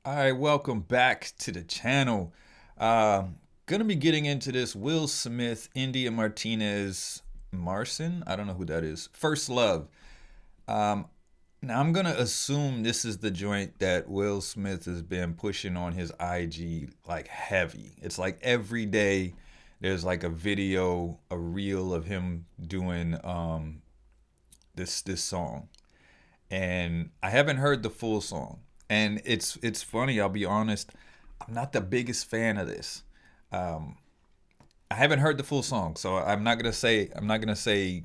All right, welcome back to the channel. Gonna be getting into this Will Smith, India Martinez, Marcin. I don't know who that is. First Love. Um, Now I'm gonna assume this is the joint that Will Smith has been pushing on his IG like heavy. It's like every day there's like a video, a reel of him doing this song, and I haven't heard the full song. And it's funny. I'll be honest. I'm not the biggest fan of this. Um, I haven't heard the full song, so I'm not gonna say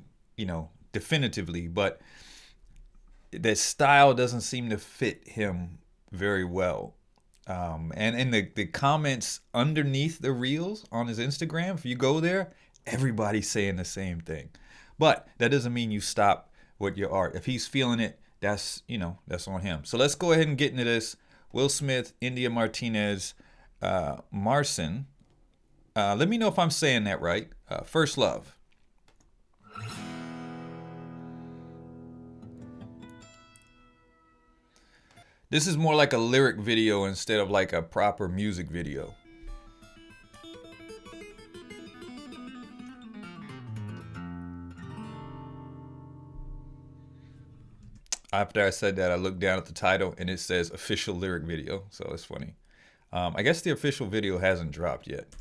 definitively, but the style doesn't seem to fit him very well. And in the comments underneath the reels on his Instagram, if you go there, everybody's saying the same thing. But that doesn't mean you stop with your art. If he's feeling it, that's on him. So let's go ahead and get into this. Will Smith, India Martinez, Marcin. Let me know if I'm saying that right. First Love. This is more like a lyric video instead of like a proper music video. After I said that, I looked down at the title and it says official lyric video. So it's funny. I guess the official video hasn't dropped yet.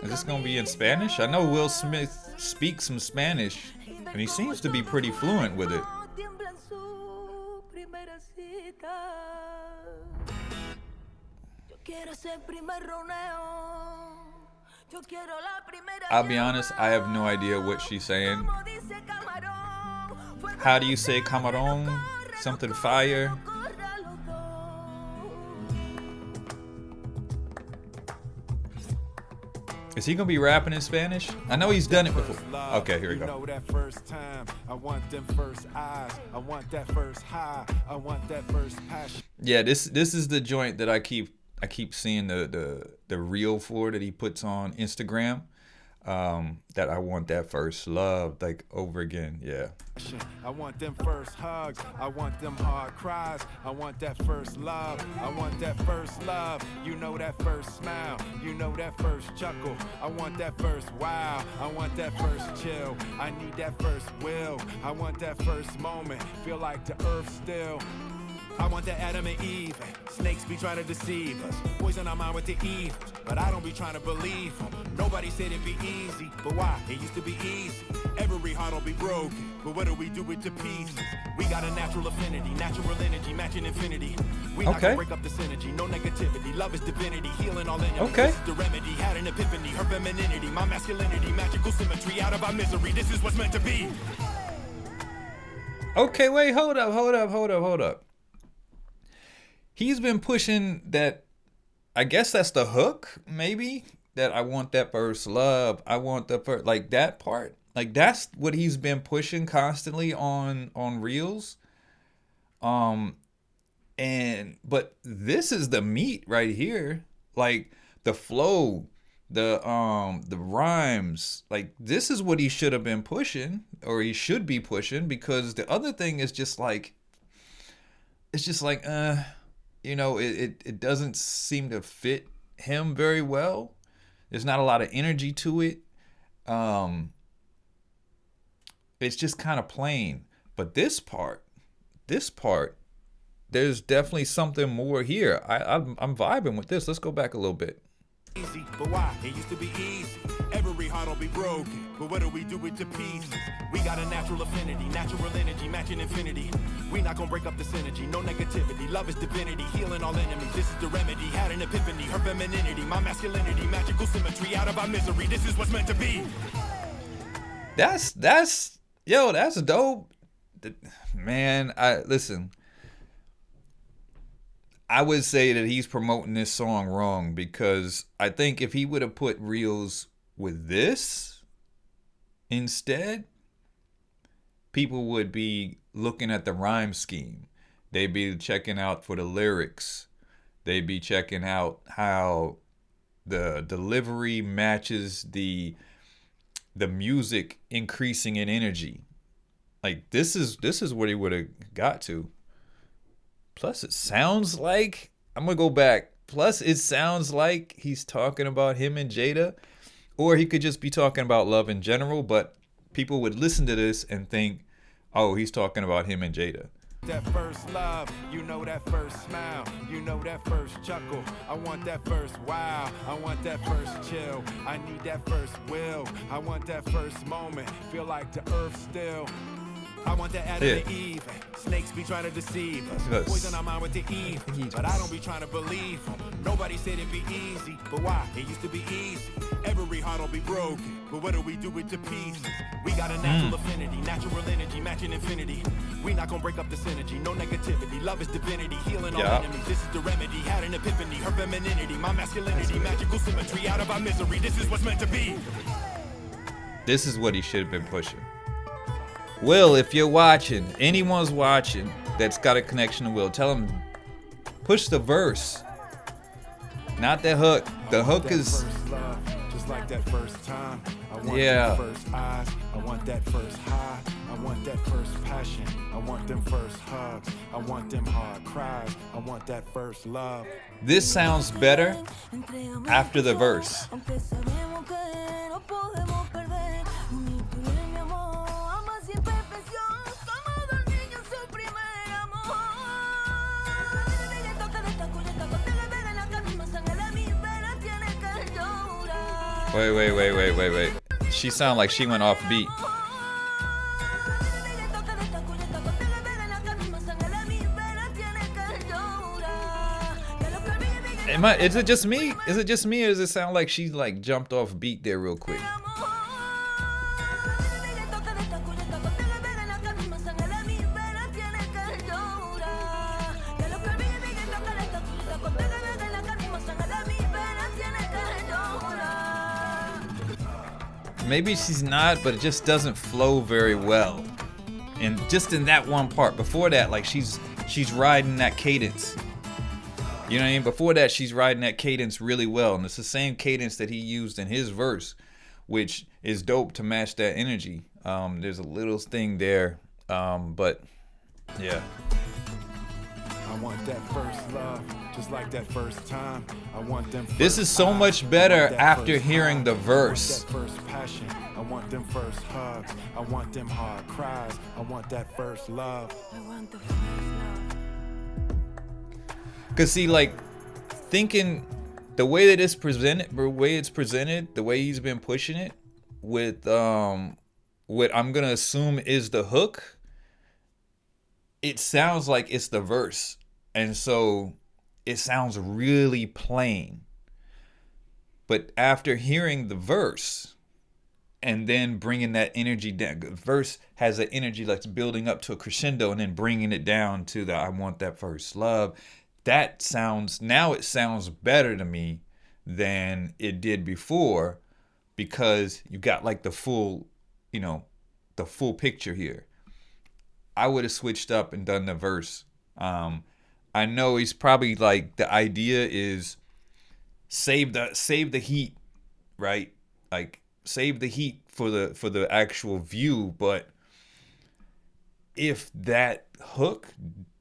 Is this gonna be in Spanish? I know Will Smith speaks some Spanish, and he seems to be pretty fluent with it. I'll be honest, I have no idea what she's saying. How do you say camarón? Something fire? Is he gonna be rapping in Spanish? I know he's done it before. Okay, here we go. That first time, I want them first eyes. I want that first high. I want that first passion. Yeah, this is the joint that I keep seeing the reel for that he puts on Instagram. That I want that first love like over again. Yeah. I want them first hugs. I want them hard cries. I want that first love. I want that first love. You know that first smile. You know that first chuckle. I want that first wow. I want that first chill. I need that first will. I want that first moment. Feel like the earth still. I want the Adam and Eve. Snakes be trying to deceive us. Poison our mind with the evil. But I don't be trying to believe them. Nobody said it'd be easy. But why? It used to be easy. Every heart will be broken. But what do we do with the pieces? We got a natural affinity. Natural energy matching infinity. We not gonna break up the synergy. No negativity. Love is divinity. Healing all enemies. Okay. This is the remedy. Had an epiphany. Her femininity. My masculinity. Magical symmetry. Out of our misery. This is what's meant to be. Okay, wait. Hold up. He's been pushing that. I guess that's the hook, maybe, that I want that first love. I want the first, like that part. Like that's what he's been pushing constantly on reels. And but this is the meat right here. Like the flow, the rhymes. Like this is what he should have been pushing, or he should be pushing, because the other thing is just like, it's just like it doesn't seem to fit him very well. There's not a lot of energy to it. It's just kind of plain. But this part, there's definitely something more here. I'm vibing with this. Let's go back a little bit. Easy, but why? It used to be easy. Every heart will be broken. But what do we do with the pieces? We got a natural affinity, natural energy matching infinity. We not gonna break up the synergy, no negativity. Love is divinity, healing all enemies. This is the remedy. Had an epiphany, her femininity, my masculinity, magical symmetry. Out of our misery, this is what's meant to be. That's dope, man. Listen. I would say that he's promoting this song wrong, because I think if he would have put reels with this instead, people would be looking at the rhyme scheme. They'd be checking out for the lyrics. They'd be checking out how the delivery matches the music increasing in energy. Like this is what he would have got to. Plus, it sounds like I'm gonna go back. Plus, it sounds like he's talking about him and Jada, or he could just be talking about love in general. But people would listen to this and think, "Oh, he's talking about him and Jada." That first love, you know that first smile, you know that first chuckle. I want that first wow, I want that first chill. I need that first will, I want that first moment. Feel like the earth still. I want that Adam and Eve. Snakes be trying to deceive us. Poison our mind with the Eve. But I don't be trying to believe them. Nobody said it'd be easy. But why? It used to be easy. Every heart will be broken. But what do we do with the pieces? We got a natural affinity, natural energy, matching infinity. We not gonna break up the synergy. No negativity. Love is divinity. Healing all enemies. This is the remedy. Had an epiphany. Her femininity. My masculinity. Magical symmetry. Out of our misery. This is what's meant to be. This is what he should have been pushing. Will, if you're watching, anyone's watching that's got a connection to Will, tell him push the verse, not the hook. The hook is just like that first time. I want yeah. First eyes. I want that first high. I want that first passion. I want them first hugs. I want them hard cries. I want that first love. This sounds better after the verse. Wait. She sound like she went off beat. Is it just me? Is it just me, or does it sound like she like jumped off beat there real quick? Maybe she's not, but it just doesn't flow very well. And just in that one part, before that, like she's riding that cadence. You know what I mean? Before that, she's riding that cadence really well. And it's the same cadence that he used in his verse, which is dope to match that energy. There's a little thing there, but yeah. I want that first love, just like that first time. I want them. This is so much better after hearing the verse. I want that first passion. I want them first hugs. I want them hard cries. I want that first love. I want the first love. Cause see, like, thinking the way that it's presented, the way he's been pushing it, with what I'm gonna assume is the hook, it sounds like it's the verse, and so it sounds really plain. But after hearing the verse, and then bringing that energy down, the verse has an energy that's building up to a crescendo, and then bringing it down to the I want that first love. It sounds better to me than it did before, because you got like the full picture here. I would have switched up and done the verse. I know he's probably like, the idea is save the heat, right? Like save the heat for the actual view, but if that hook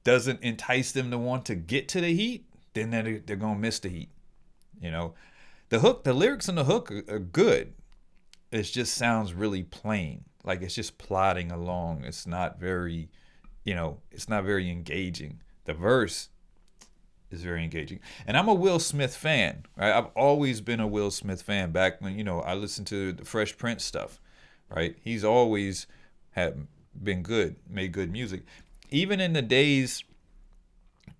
doesn't entice them to want to get to the heat, then they're gonna miss the heat. You know, the lyrics on the hook are good. It just sounds really plain, like it's just plodding along. It's not very, it's not very engaging. The verse is very engaging, and I'm a Will Smith fan. Right, I've always been a Will Smith fan. Back when I listened to the Fresh Prince stuff, right? He's always been good, made good music. Even in the days,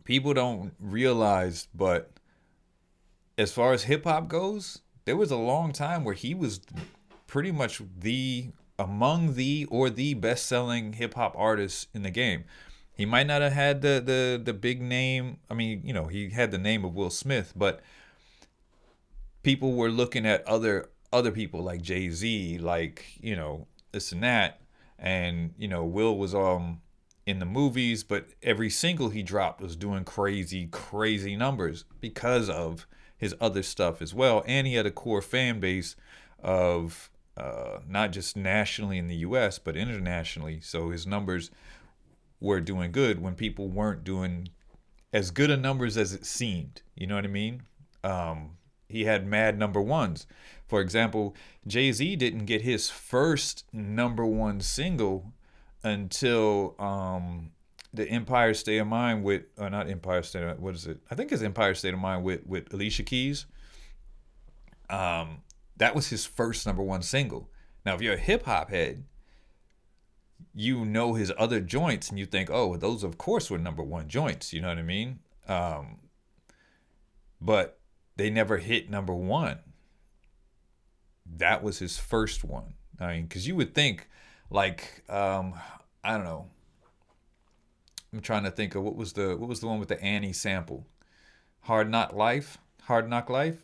people don't realize, but as far as hip hop goes, there was a long time where he was pretty much among the best-selling hip hop artists in the game. He might not have had the big name. I mean, he had the name of Will Smith, but people were looking at other people like Jay-Z, like, this and that, and Will was in the movies, but every single he dropped was doing crazy numbers because of his other stuff as well. And he had a core fan base of not just nationally in the U.S., but internationally. So his numbers were doing good when people weren't doing as good a numbers as it seemed. You know what I mean? He had mad number ones. For example, Jay-Z didn't get his first number one single until the Empire State of Mind with, or not Empire State of, what is it? I think it's Empire State of Mind with Alicia Keys. That was his first number one single. Now, if you're a hip hop head, you know his other joints and you think, oh, those of course were number one joints. You know what I mean? But they never hit number one. That was his first one. I mean, because you would think, like, I don't know. I'm trying to think of what was the one with the Annie sample, Hard Knock Life.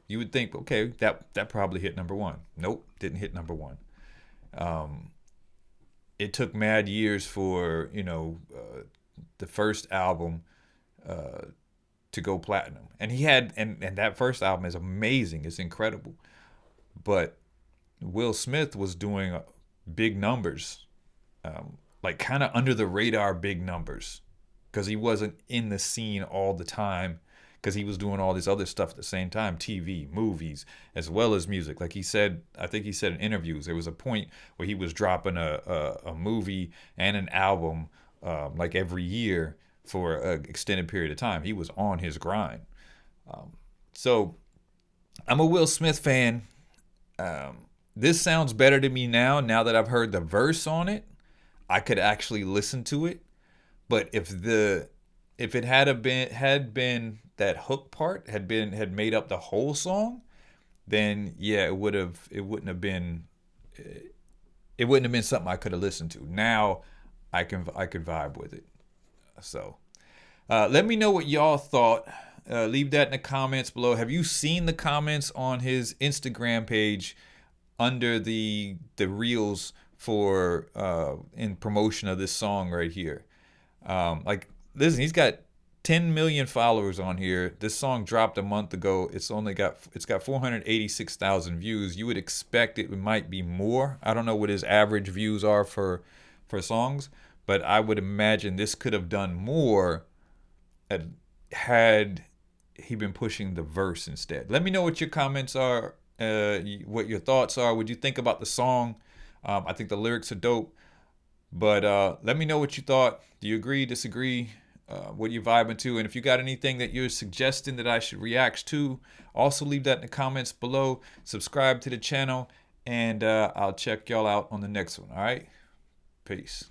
You would think, okay, that probably hit number one. Nope, didn't hit number one. It took mad years for the first album to go platinum, and he had and that first album is amazing. It's incredible, but Will Smith was doing big numbers, like kind of under the radar big numbers, because he wasn't in the scene all the time, because he was doing all this other stuff at the same time, TV, movies, as well as music. Like he said, I think he said in interviews, there was a point where he was dropping a movie and an album like every year for an extended period of time. He was on his grind. So I'm a Will Smith fan. This sounds better to me now that I've heard the verse on it. I could actually listen to it. But if it had been that hook part had made up the whole song, then yeah, it wouldn't have been something I could have listened to. Now I could vibe with it. So let me know what y'all thought. Leave that in the comments below. Have you seen the comments on his Instagram page under the reels for in promotion of this song right here? Like, listen, he's got 10 million followers on here. This song dropped a month ago. It's got 486,000 views. You would expect it might be more. I don't know what his average views are for songs, but I would imagine this could have done more had he been pushing the verse instead. Let me know what your comments are, what your thoughts are. What you think about the song? I think the lyrics are dope. But let me know what you thought. Do you agree, disagree? What you vibing to? And if you got anything that you're suggesting that I should react to, also leave that in the comments below. Subscribe to the channel, and I'll check y'all out on the next one. All right? Peace.